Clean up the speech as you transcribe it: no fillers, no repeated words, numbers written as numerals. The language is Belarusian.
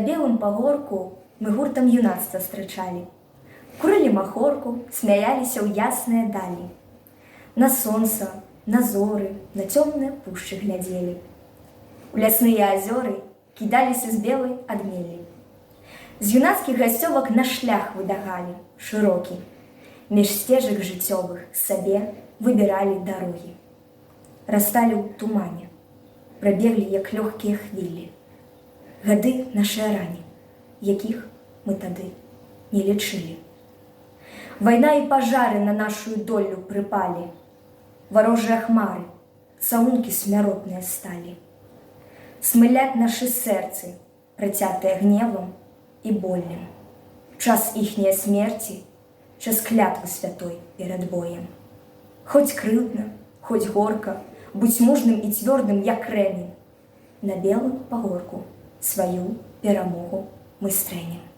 белым пагорку мы гуртам юнацтва встречали. Курили махорку, смяяліся ў ясныя далі. На сонца, на зоры, на цёмныя пушчы глядзелі. У лясныя азёры кідаліся з белай адмелі. З юнацкіх гасцёвак на шлях выдагалі, шырокі. Між сцежак жыццёвых сабе выбіралі дарогі. Расталі ў тумане, прабеглі, як лёгкія хвілі. Гады нашай рані, якіх мы тады не лічылі. Вайна і пажары на нашую долю прыпалі. Варожыя хмары, цаункі смяротныя сталі. Смыляць нашы сэрцы, працятыя гневам і болем. Час іхняе смерці, час клятвы святой перад боем. Хоць крыўдна, хоць горка, будь мужным і цвёрдым, як рэмень. На белым пагорку сваю перамогу мы стрэнем.